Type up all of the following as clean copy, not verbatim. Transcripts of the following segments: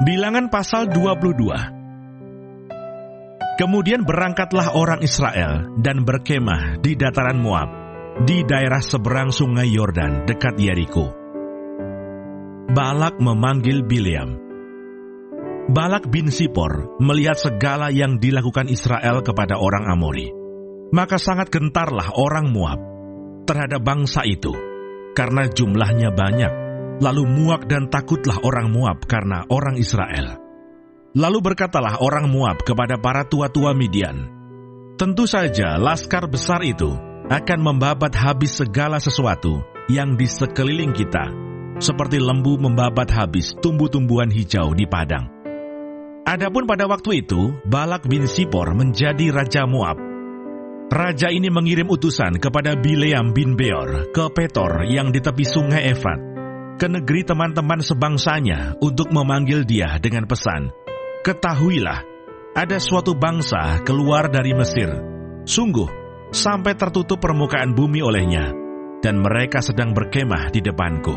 Bilangan pasal 22. Kemudian berangkatlah orang Israel dan berkemah di dataran Moab, di daerah seberang sungai Yordan dekat Yeriko. Balak memanggil Bileam. Balak bin Sipor melihat segala yang dilakukan Israel kepada orang Amori. Maka sangat gentarlah orang Moab terhadap bangsa itu, karena jumlahnya banyak. Lalu muak dan takutlah orang Moab karena orang Israel. Lalu berkatalah orang Moab kepada para tua-tua Midian, tentu saja laskar besar itu akan membabat habis segala sesuatu yang di sekeliling kita, seperti lembu membabat habis tumbuh-tumbuhan hijau di padang. Adapun pada waktu itu, Balak bin Sipor menjadi raja Moab. Raja ini mengirim utusan kepada Bileam bin Beor ke Petor yang di tepi sungai Efrat, ke negeri teman-teman sebangsanya untuk memanggil dia dengan pesan, ketahuilah, ada suatu bangsa keluar dari Mesir, sungguh sampai tertutup permukaan bumi olehnya, dan mereka sedang berkemah di depanku.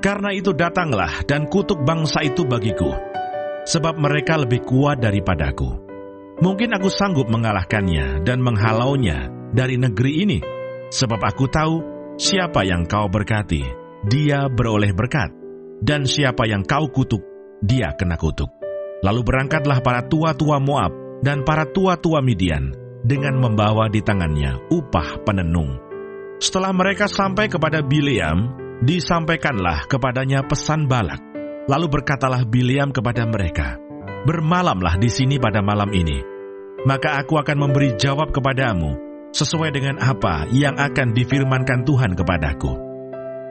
Karena itu datanglah dan kutuk bangsa itu bagiku, sebab mereka lebih kuat daripadaku. Mungkin aku sanggup mengalahkannya dan menghalaunya dari negeri ini, sebab aku tahu siapa yang kau berkati, dia beroleh berkat, dan siapa yang kau kutuk, dia kena kutuk. Lalu berangkatlah para tua-tua Moab dan para tua-tua Midian dengan membawa di tangannya upah penenung. Setelah mereka sampai kepada Bileam, disampaikanlah kepadanya pesan Balak. Lalu berkatalah Bileam kepada mereka, bermalamlah di sini pada malam ini, maka aku akan memberi jawab kepadamu sesuai dengan apa yang akan difirmankan Tuhan kepadaku.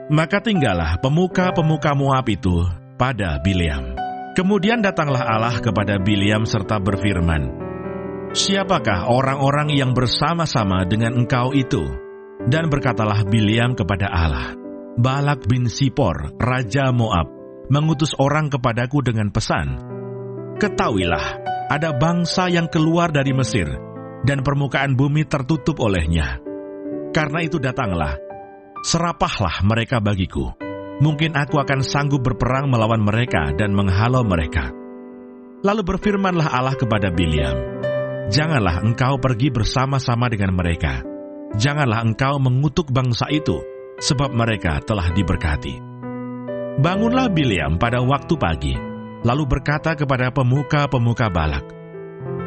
Maka tinggallah pemuka-pemuka Moab itu pada Bileam. Kemudian datanglah Allah kepada Bileam serta berfirman, siapakah orang-orang yang bersama-sama dengan engkau itu? Dan berkatalah Bileam kepada Allah, Balak bin Sipor, raja Moab, mengutus orang kepadaku dengan pesan, ketahuilah, ada bangsa yang keluar dari Mesir, dan permukaan bumi tertutup olehnya. Karena itu datanglah, serapahlah mereka bagiku. Mungkin aku akan sanggup berperang melawan mereka dan menghalau mereka. Lalu berfirmanlah Allah kepada Bileam, janganlah engkau pergi bersama-sama dengan mereka. Janganlah engkau mengutuk bangsa itu, sebab mereka telah diberkati. Bangunlah Bileam pada waktu pagi, lalu berkata kepada pemuka-pemuka Balak,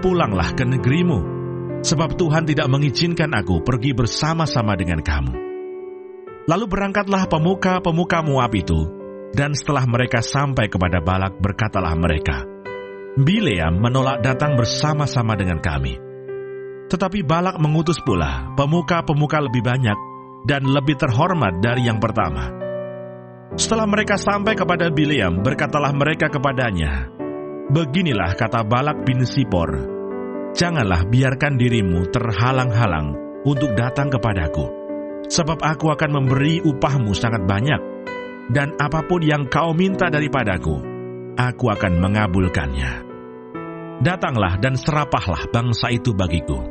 pulanglah ke negerimu, sebab Tuhan tidak mengizinkan aku pergi bersama-sama dengan kamu. Lalu berangkatlah pemuka-pemuka Moab itu, dan setelah mereka sampai kepada Balak, berkatalah mereka, Bileam menolak datang bersama-sama dengan kami. Tetapi Balak mengutus pula pemuka-pemuka lebih banyak dan lebih terhormat dari yang pertama. Setelah mereka sampai kepada Bileam, berkatalah mereka kepadanya, beginilah kata Balak bin Sipor, janganlah biarkan dirimu terhalang-halang untuk datang kepadaku. Sebab aku akan memberi upahmu sangat banyak, dan apapun yang kau minta daripadaku, aku akan mengabulkannya. Datanglah dan serapahlah bangsa itu bagiku.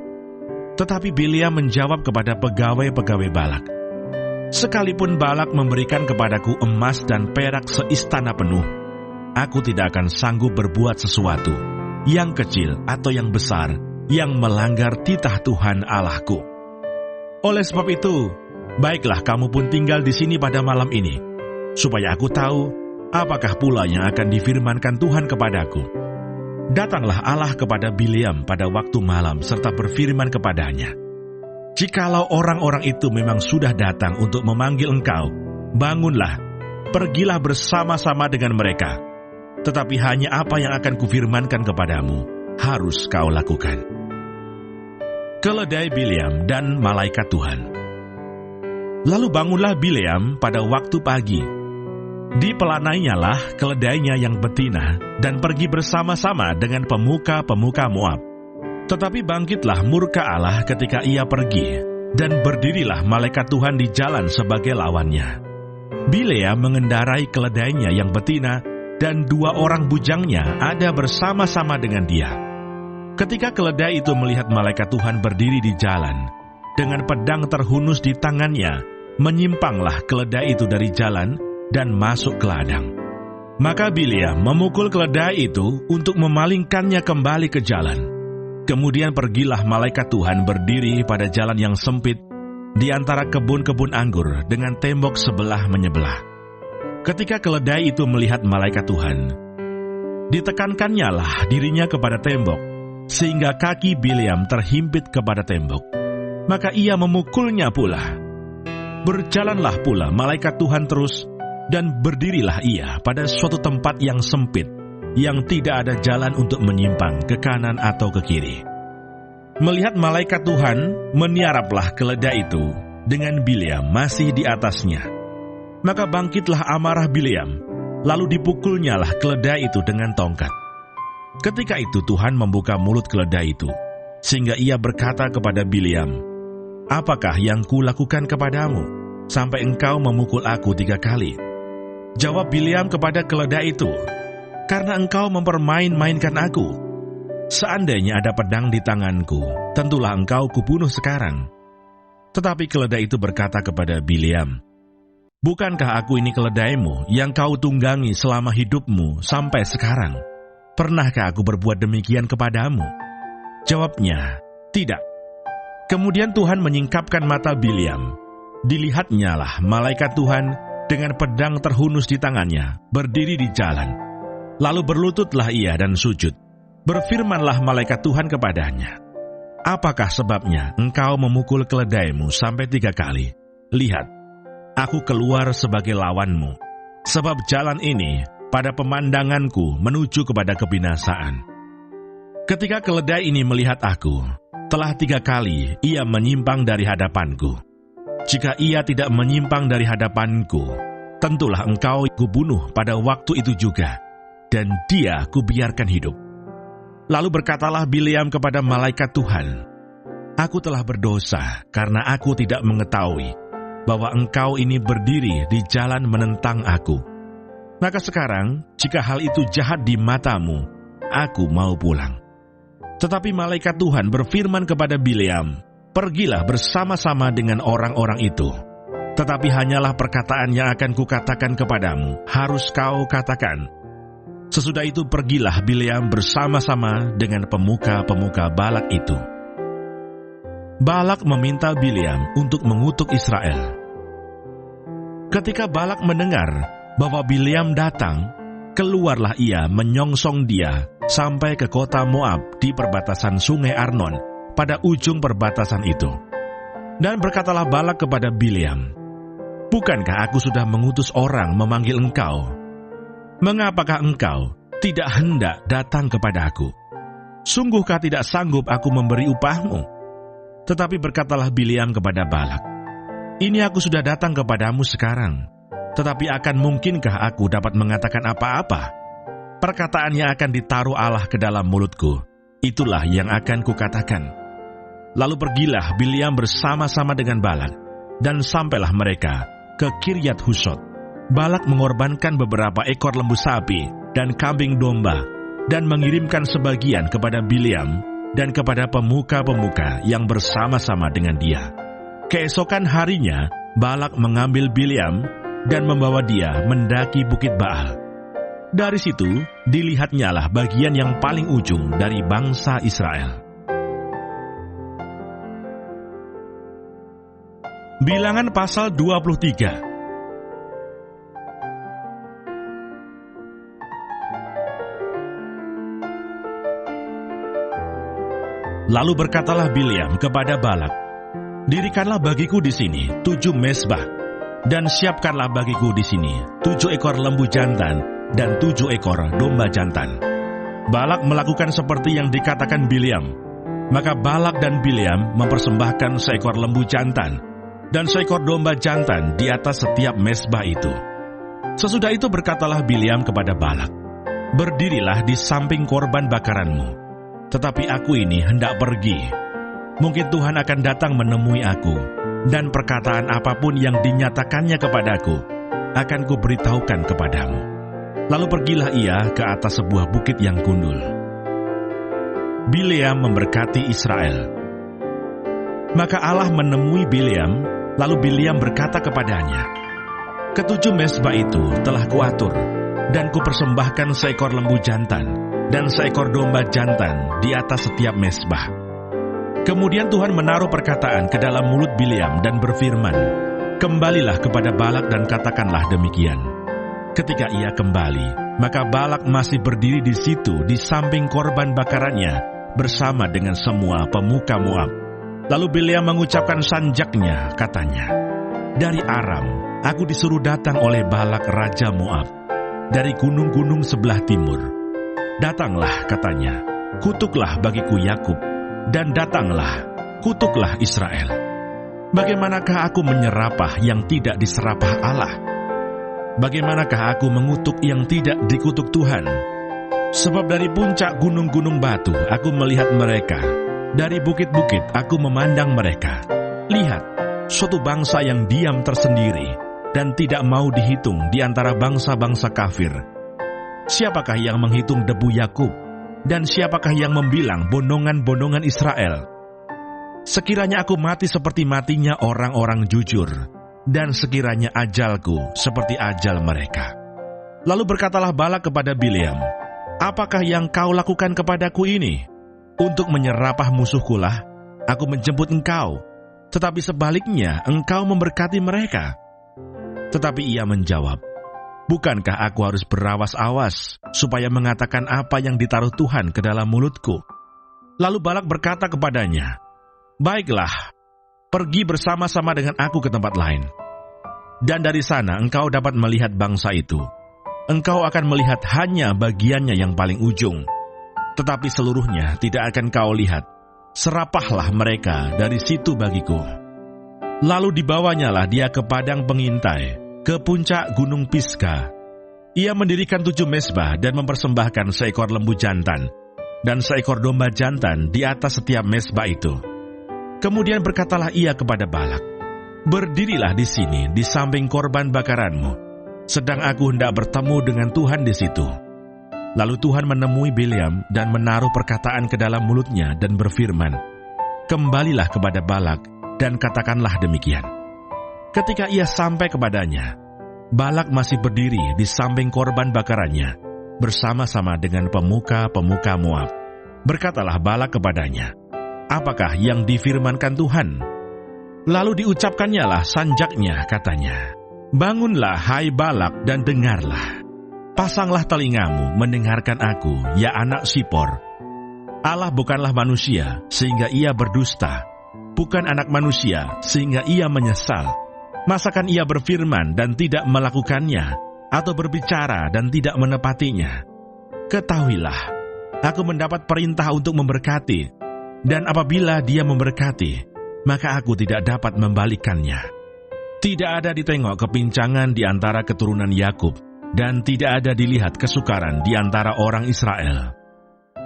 Tetapi Bileam menjawab kepada pegawai-pegawai Balak, sekalipun Balak memberikan kepadaku emas dan perak seistana penuh, aku tidak akan sanggup berbuat sesuatu, yang kecil atau yang besar, yang melanggar titah Tuhan Allahku. Oleh sebab itu, baiklah kamu pun tinggal di sini pada malam ini, supaya aku tahu apakah pula yang akan difirmankan Tuhan kepadaku. Datanglah Allah kepada Bileam pada waktu malam serta berfirman kepadanya, jikalau orang-orang itu memang sudah datang untuk memanggil engkau, bangunlah, pergilah bersama-sama dengan mereka. Tetapi hanya apa yang akan kufirmankan kepadamu, harus kau lakukan. Keledai Bileam dan malaikat Tuhan. Lalu bangunlah Bileam pada waktu pagi. Dipelanainyalah keledainya yang betina dan pergi bersama-sama dengan pemuka-pemuka Moab. Tetapi bangkitlah murka Allah ketika ia pergi, dan berdirilah malaikat Tuhan di jalan sebagai lawannya. Bileam mengendarai keledainya yang betina, dan 2 orang bujangnya ada bersama-sama dengan dia. Ketika keledai itu melihat malaikat Tuhan berdiri di jalan, dengan pedang terhunus di tangannya, menyimpanglah keledai itu dari jalan dan masuk ke ladang. Maka Bileam memukul keledai itu untuk memalingkannya kembali ke jalan. Kemudian pergilah malaikat Tuhan berdiri pada jalan yang sempit di antara kebun-kebun anggur dengan tembok sebelah menyebelah. Ketika keledai itu melihat malaikat Tuhan, ditekankannya lah dirinya kepada tembok, sehingga kaki Bileam terhimpit kepada tembok. Maka ia memukulnya pula. Berjalanlah pula malaikat Tuhan terus, dan berdirilah ia pada suatu tempat yang sempit, yang tidak ada jalan untuk menyimpang ke kanan atau ke kiri. Melihat malaikat Tuhan, meniaraplah keledai itu dengan Bileam masih di atasnya. Maka bangkitlah amarah Bileam, lalu dipukulnyalah keledai itu dengan tongkat. Ketika itu Tuhan membuka mulut keledai itu, sehingga ia berkata kepada Bileam, "Apakah yang kulakukan kepadamu, sampai engkau memukul aku 3 kali?" Jawab Bileam kepada keledai itu, "Karena engkau mempermain-mainkan aku. Seandainya ada pedang di tanganku, tentulah engkau kubunuh sekarang." Tetapi keledai itu berkata kepada Bileam, "Bukankah aku ini keledaimu yang kau tunggangi selama hidupmu sampai sekarang? Pernahkah aku berbuat demikian kepadamu?" Jawabnya, "Tidak." Kemudian Tuhan menyingkapkan mata Bileam. Dilihatnyalah malaikat Tuhan dengan pedang terhunus di tangannya, berdiri di jalan. Lalu berlututlah ia dan sujud. Berfirmanlah malaikat Tuhan kepadanya, "Apakah sebabnya engkau memukul keledaimu sampai 3 kali? Lihat, aku keluar sebagai lawanmu, sebab jalan ini pada pemandanganku menuju kepada kebinasaan." Ketika keledai ini melihat aku, telah 3 kali ia menyimpang dari hadapanku. Jika ia tidak menyimpang dari hadapanku, tentulah engkau kubunuh pada waktu itu juga, dan dia kubiarkan hidup. Lalu berkatalah Bileam kepada malaikat Tuhan, "Aku telah berdosa karena aku tidak mengetahui bahwa engkau ini berdiri di jalan menentang aku. Maka sekarang, jika hal itu jahat di matamu, aku mau pulang." Tetapi malaikat Tuhan berfirman kepada Bileam, "Pergilah bersama-sama dengan orang-orang itu. Tetapi hanyalah perkataan yang akan kukatakan kepadamu, harus kau katakan." Sesudah itu pergilah Bileam bersama-sama dengan pemuka-pemuka Balak itu. Balak meminta Bileam untuk mengutuk Israel. Ketika Balak mendengar bahwa Bileam datang, keluarlah ia menyongsong dia sampai ke kota Moab di perbatasan sungai Arnon, pada ujung perbatasan itu. Dan berkatalah Balak kepada Bileam, "Bukankah aku sudah mengutus orang memanggil engkau? Mengapakah engkau tidak hendak datang kepada aku? Sungguhkah tidak sanggup aku memberi upahmu?" Tetapi berkatalah Bileam kepada Balak, "Ini aku sudah datang kepadamu sekarang, tetapi akan mungkinkah aku dapat mengatakan apa-apa? Perkataan yang akan ditaruh Allah ke dalam mulutku, itulah yang akan kukatakan." Lalu pergilah Bileam bersama-sama dengan Balak, dan sampailah mereka ke Kiryat Husot. Balak mengorbankan beberapa ekor lembu sapi dan kambing domba, dan mengirimkan sebagian kepada Bileam dan kepada pemuka-pemuka yang bersama-sama dengan dia. Keesokan harinya, Balak mengambil Bileam dan membawa dia mendaki Bukit Baal. Dari situ, dilihatnyalah bagian yang paling ujung dari bangsa Israel. Bilangan pasal 23. Lalu berkatalah Bileam kepada Balak, "Dirikanlah bagiku di sini 7 mezbah, dan siapkanlah bagiku di sini 7 ekor lembu jantan dan 7 ekor domba jantan." Balak melakukan seperti yang dikatakan Bileam. Maka Balak dan Bileam mempersembahkan seekor lembu jantan dan seekor domba jantan di atas setiap mezbah itu. Sesudah itu berkatalah Bileam kepada Balak, "Berdirilah di samping korban bakaranmu, tetapi aku ini hendak pergi. Mungkin Tuhan akan datang menemui aku, dan perkataan apapun yang dinyatakannya kepadaku akan kuberitahukan kepadamu." Lalu pergilah ia ke atas sebuah bukit yang gundul. Bileam memberkati Israel. Maka Allah menemui Bileam, lalu Bileam berkata kepadanya, "Ketujuh mezbah itu telah kuatur, dan kupersembahkan seekor lembu jantan dan seekor domba jantan di atas setiap mezbah. Kemudian Tuhan menaruh perkataan ke dalam mulut Bileam dan berfirman, "Kembalilah kepada Balak dan katakanlah demikian." Ketika ia kembali, maka Balak masih berdiri di situ di samping korban bakarannya bersama dengan semua pemuka Moab. Lalu Bileam mengucapkan sanjaknya, katanya, "Dari Aram, aku disuruh datang oleh Balak Raja Moab, dari gunung-gunung sebelah timur. Datanglah," katanya, "kutuklah bagiku Yakub, dan datanglah, kutuklah Israel. Bagaimanakah aku menyerapah yang tidak diserapah Allah? Bagaimanakah aku mengutuk yang tidak dikutuk Tuhan? Sebab dari puncak gunung-gunung batu aku melihat mereka, dari bukit-bukit aku memandang mereka. Lihat, suatu bangsa yang diam tersendiri dan tidak mau dihitung di antara bangsa-bangsa kafir. Siapakah yang menghitung debu Yakub? Dan siapakah yang membilang bondongan-bondongan Israel? Sekiranya aku mati seperti matinya orang-orang jujur, dan sekiranya ajalku seperti ajal mereka." Lalu berkatalah Balak kepada Bileam, "Apakah yang kau lakukan kepadaku ini? Untuk menyerapah musuhkulah aku menjemput engkau, tetapi sebaliknya engkau memberkati mereka." Tetapi ia menjawab, "Bukankah aku harus berawas-awas supaya mengatakan apa yang ditaruh Tuhan ke dalam mulutku?" Lalu Balak berkata kepadanya, "Baiklah, pergi bersama-sama dengan aku ke tempat lain. Dan dari sana engkau dapat melihat bangsa itu. Engkau akan melihat hanya bagiannya yang paling ujung, tetapi seluruhnya tidak akan kau lihat. Serapahlah mereka dari situ bagiku." Lalu dibawanyalah dia ke padang pengintai, ke puncak gunung Pisga. Ia mendirikan 7 mezbah dan mempersembahkan seekor lembu jantan dan seekor domba jantan di atas setiap mezbah itu. Kemudian berkatalah ia kepada Balak, "Berdirilah di sini di samping korban bakaranmu, sedang aku hendak bertemu dengan Tuhan di situ." Lalu Tuhan menemui Bileam dan menaruh perkataan ke dalam mulutnya dan berfirman, "Kembalilah kepada Balak dan katakanlah demikian." Ketika ia sampai kepadanya, Balak masih berdiri di samping korban bakarannya, bersama-sama dengan pemuka-pemuka Moab. Berkatalah Balak kepadanya, "Apakah yang difirmankan Tuhan?" Lalu diucapkannya lah sanjaknya, katanya, "Bangunlah hai Balak dan dengarlah. Pasanglah telingamu mendengarkan aku, ya anak Sipor. Allah bukanlah manusia sehingga ia berdusta, bukan anak manusia sehingga ia menyesal. Masakan ia berfirman dan tidak melakukannya, atau berbicara dan tidak menepatinya? Ketahuilah, aku mendapat perintah untuk memberkati, dan apabila dia memberkati, maka aku tidak dapat membalikannya. Tidak ada ditengok kepincangan di antara keturunan Yakub, dan tidak ada dilihat kesukaran di antara orang Israel.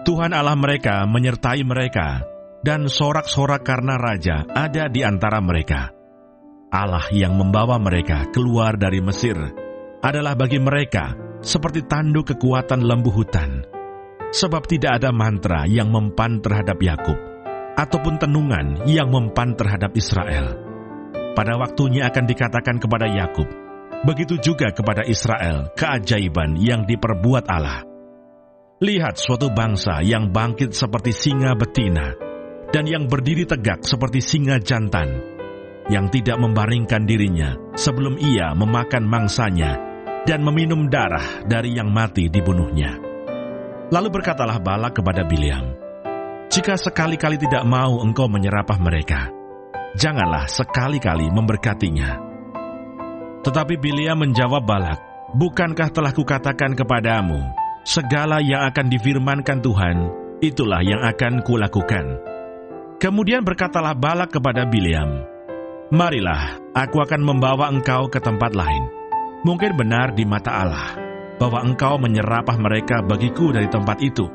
Tuhan Allah mereka menyertai mereka, dan sorak-sorak karena raja ada di antara mereka. Allah yang membawa mereka keluar dari Mesir adalah bagi mereka seperti tanduk kekuatan lembu hutan. Sebab tidak ada mantra yang mempan terhadap Yakub, ataupun tenungan yang mempan terhadap Israel. Pada waktunya akan dikatakan kepada Yakub, begitu juga kepada Israel, keajaiban yang diperbuat Allah. Lihat suatu bangsa yang bangkit seperti singa betina, dan yang berdiri tegak seperti singa jantan, yang tidak membaringkan dirinya sebelum ia memakan mangsanya dan meminum darah dari yang mati dibunuhnya." Lalu berkatalah Balak kepada Bileam, "Jika sekali-kali tidak mau engkau menyerapah mereka, janganlah sekali-kali memberkatinya." Tetapi Bileam menjawab Balak, "Bukankah telah kukatakan kepadamu, segala yang akan difirmankan Tuhan, itulah yang akan kulakukan." Kemudian berkatalah Balak kepada Bileam, "Marilah, aku akan membawa engkau ke tempat lain. Mungkin benar di mata Allah bahwa engkau menyerapah mereka bagiku dari tempat itu."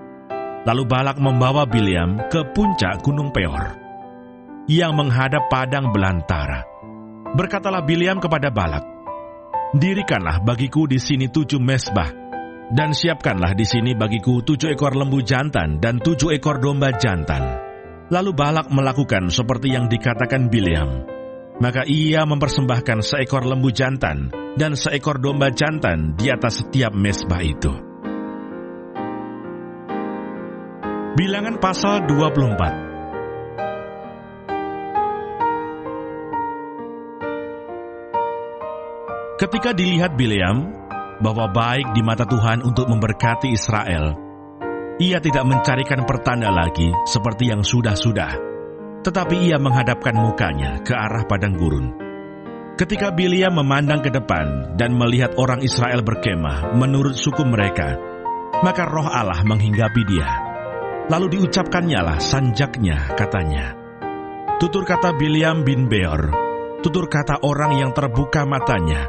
Lalu Balak membawa Bileam ke puncak gunung Peor, yang menghadap padang belantara. Berkatalah Bileam kepada Balak, "Dirikanlah bagiku di sini 7 mezbah, dan siapkanlah di sini bagiku 7 ekor lembu jantan dan 7 ekor domba jantan." Lalu Balak melakukan seperti yang dikatakan Bileam. Maka ia mempersembahkan seekor lembu jantan dan seekor domba jantan di atas setiap mezbah itu. Bilangan pasal 24. Ketika dilihat Bileam bahwa baik di mata Tuhan untuk memberkati Israel, ia tidak mencarikan pertanda lagi seperti yang sudah-sudah, tetapi ia menghadapkan mukanya ke arah padang gurun. Ketika Bileam memandang ke depan dan melihat orang Israel berkemah menurut suku mereka, maka roh Allah menghinggapi dia. Lalu diucapkannya lah sanjaknya, katanya, "Tutur kata Bileam bin Beor, tutur kata orang yang terbuka matanya,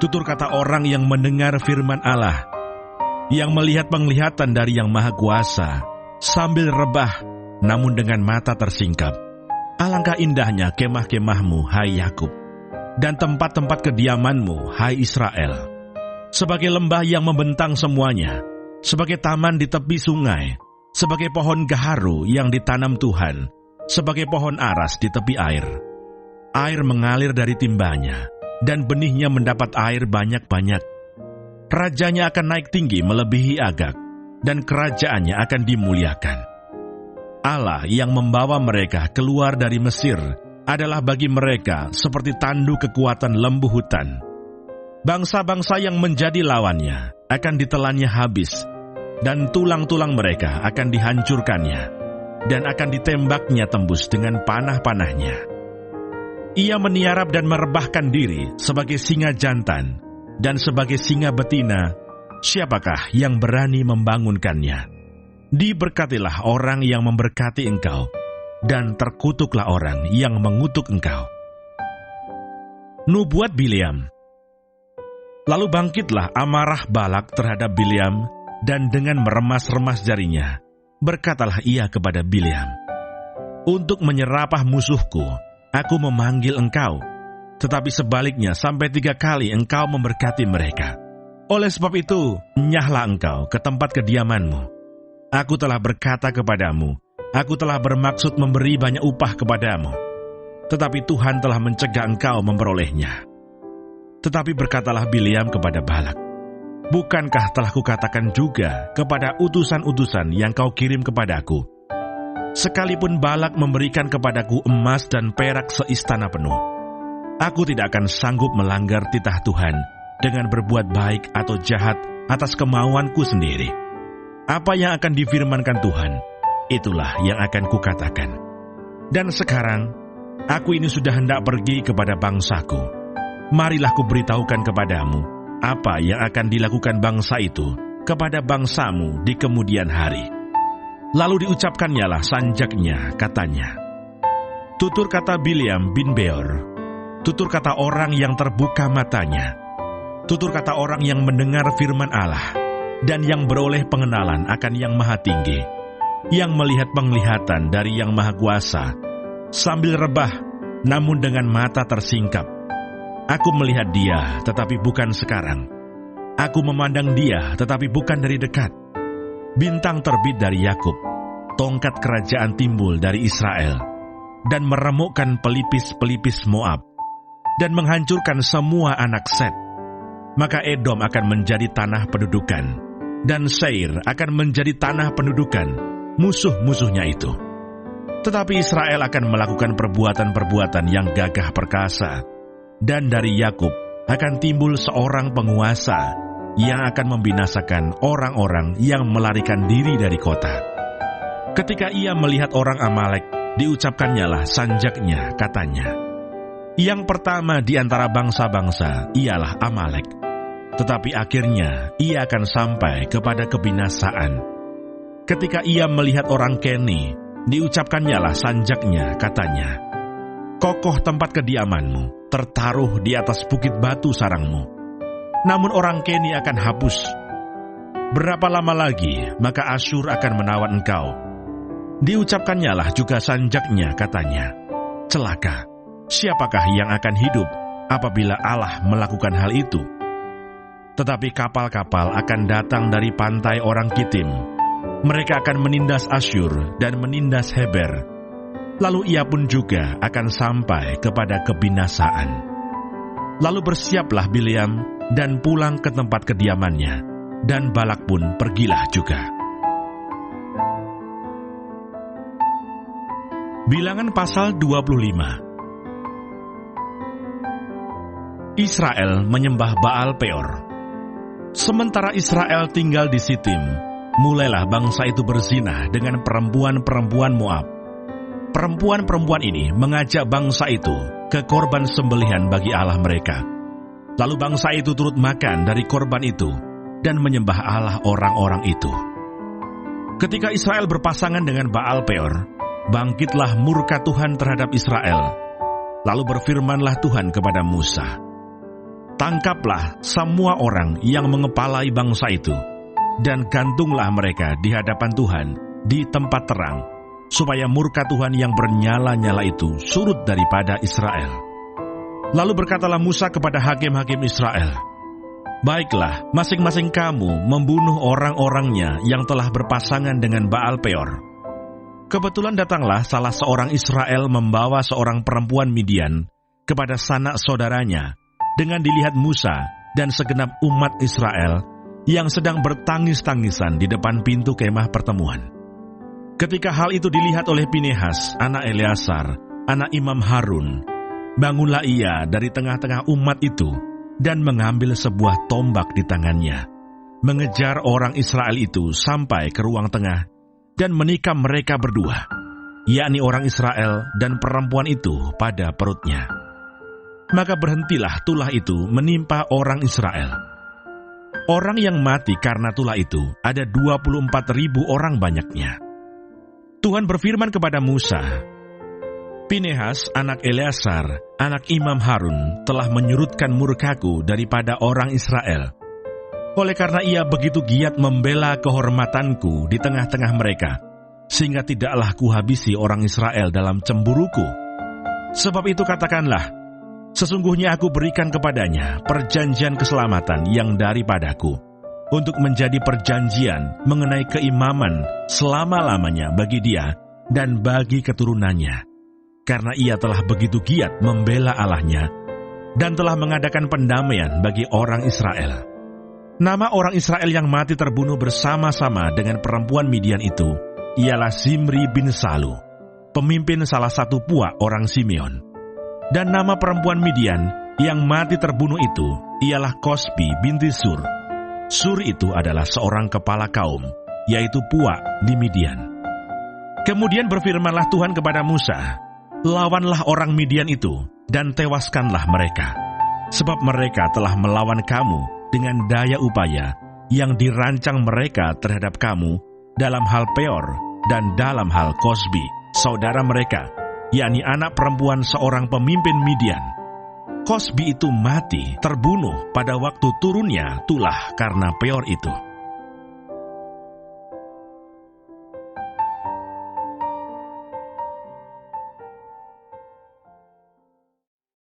tutur kata orang yang mendengar firman Allah, yang melihat penglihatan dari Yang Maha Kuasa, sambil rebah, namun dengan mata tersingkap. Alangkah indahnya kemah-kemahmu, hai Yakub, dan tempat-tempat kediamanmu, hai Israel. Sebagai lembah yang membentang semuanya, sebagai taman di tepi sungai, sebagai pohon gaharu yang ditanam Tuhan, sebagai pohon aras di tepi air. Air mengalir dari timbanya, dan benihnya mendapat air banyak-banyak. Rajanya akan naik tinggi melebihi Agag, dan kerajaannya akan dimuliakan. Allah yang membawa mereka keluar dari Mesir adalah bagi mereka seperti tandu kekuatan lembu hutan. Bangsa-bangsa yang menjadi lawannya akan ditelannya habis, dan tulang-tulang mereka akan dihancurkannya, dan akan ditembaknya tembus dengan panah-panahnya. Ia meniarap dan merebahkan diri sebagai singa jantan, dan sebagai singa betina, siapakah yang berani membangunkannya? Diberkatilah orang yang memberkati engkau, dan terkutuklah orang yang mengutuk engkau." Nubuat Bileam. Lalu bangkitlah amarah Balak terhadap Bileam, dan dengan meremas-remas jarinya, berkatalah ia kepada Bileam, "Untuk menyerapah musuhku, aku memanggil engkau, tetapi sebaliknya sampai 3 kali engkau memberkati mereka. Oleh sebab itu, nyahlah engkau ke tempat kediamanmu. Aku telah berkata kepadamu, aku telah bermaksud memberi banyak upah kepadamu, tetapi Tuhan telah mencegah engkau memperolehnya." Tetapi berkatalah Bileam kepada Balak, "Bukankah telah kukatakan juga kepada utusan-utusan yang kau kirim kepadaku, sekalipun Balak memberikan kepadaku emas dan perak seistana penuh, aku tidak akan sanggup melanggar titah Tuhan dengan berbuat baik atau jahat atas kemauanku sendiri. Apa yang akan difirmankan Tuhan, itulah yang akan kukatakan. Dan sekarang, aku ini sudah hendak pergi kepada bangsaku. Marilah kuberitahukan kepadamu apa yang akan dilakukan bangsa itu kepada bangsamu di kemudian hari." Lalu diucapkannya lah sanjaknya, katanya, "Tutur kata Bileam bin Beor, tutur kata orang yang terbuka matanya, tutur kata orang yang mendengar firman Allah, dan yang beroleh pengenalan akan Yang Maha Tinggi, yang melihat penglihatan dari Yang Maha Kuasa, sambil rebah, namun dengan mata tersingkap. Aku melihat dia, tetapi bukan sekarang. Aku memandang dia, tetapi bukan dari dekat. Bintang terbit dari Yakub, tongkat kerajaan timbul dari Israel, dan meremukkan pelipis-pelipis Moab, dan menghancurkan semua anak Set. Maka Edom akan menjadi tanah pendudukan, dan Seir akan menjadi tanah pendudukan musuh-musuhnya itu. Tetapi Israel akan melakukan perbuatan-perbuatan yang gagah perkasa, dan dari Yakub akan timbul seorang penguasa yang akan membinasakan orang-orang yang melarikan diri dari kota. Ketika ia melihat orang Amalek, diucapkannya lah sanjaknya, katanya, "Yang pertama di antara bangsa-bangsa ialah Amalek, tetapi akhirnya ia akan sampai kepada kebinasaan." Ketika ia melihat orang Keni, diucapkannya lah sanjaknya, katanya, "Kokoh tempat kediamanmu, tertaruh di atas bukit batu sarangmu. Namun orang Keni akan hapus. Berapa lama lagi, maka Asyur akan menawan engkau." Diucapkannya lah juga sanjaknya, katanya, "Celaka, siapakah yang akan hidup apabila Allah melakukan hal itu?" Tetapi kapal-kapal akan datang dari pantai orang Kitim. Mereka akan menindas Asyur dan menindas Heber. lalu ia pun juga akan sampai kepada kebinasaan. Lalu bersiaplah Bileam dan pulang ke tempat kediamannya, dan Balak pun pergilah juga. Bilangan pasal 25. Israel menyembah Baal Peor. Sementara Israel tinggal di Sitim, mulailah bangsa itu berzina dengan perempuan-perempuan Moab. Perempuan-perempuan ini mengajak bangsa itu ke korban sembelihan bagi Allah mereka. Lalu bangsa itu turut makan dari korban itu dan menyembah Allah orang-orang itu. Ketika Israel berpasangan dengan Baal Peor, bangkitlah murka Tuhan terhadap Israel. Lalu berfirmanlah Tuhan kepada Musa, "Tangkaplah semua orang yang mengepalai bangsa itu, dan gantunglah mereka di hadapan Tuhan di tempat terang, supaya murka Tuhan yang bernyala-nyala itu surut daripada Israel." Lalu berkatalah Musa kepada hakim-hakim Israel, "Baiklah, masing-masing kamu membunuh orang-orangnya yang telah berpasangan dengan Baal Peor." Kebetulan datanglah salah seorang Israel membawa seorang perempuan Midian kepada sanak saudaranya, dengan dilihat Musa dan segenap umat Israel yang sedang bertangis-tangisan di depan pintu kemah pertemuan. Ketika hal itu dilihat oleh Pinehas, anak Eleazar, anak Imam Harun, bangunlah ia dari tengah-tengah umat itu dan mengambil sebuah tombak di tangannya, mengejar orang Israel itu sampai ke ruang tengah dan menikam mereka berdua, yakni orang Israel dan perempuan itu pada perutnya. Maka berhentilah tulah itu menimpa orang Israel. Orang yang mati karena tulah itu ada 24.000 orang banyaknya. Tuhan berfirman kepada Musa, "Pinehas anak Eleazar, anak Imam Harun, telah menyurutkan murkaku daripada orang Israel. Oleh karena ia begitu giat membela kehormatanku di tengah-tengah mereka, sehingga tidaklah kuhabisi orang Israel dalam cemburuku. Sebab itu katakanlah, sesungguhnya aku berikan kepadanya perjanjian keselamatan yang daripadaku, untuk menjadi perjanjian mengenai keimaman selama-lamanya bagi dia dan bagi keturunannya, karena ia telah begitu giat membela Allahnya dan telah mengadakan pendamaian bagi orang Israel." Nama orang Israel yang mati terbunuh bersama-sama dengan perempuan Midian itu ialah Zimri bin Salu, pemimpin salah satu puak orang Simeon. Dan nama perempuan Midian yang mati terbunuh itu ialah Kosbi binti Sur. Sur itu adalah seorang kepala kaum, yaitu puak di Midian. Kemudian berfirmanlah Tuhan kepada Musa, "Lawanlah orang Midian itu dan tewaskanlah mereka, sebab mereka telah melawan kamu dengan daya upaya yang dirancang mereka terhadap kamu dalam hal Peor dan dalam hal Kosbi, saudara mereka, yakni anak perempuan seorang pemimpin Midian. Kosbi itu mati terbunuh pada waktu turunnya tulah karena Peor itu.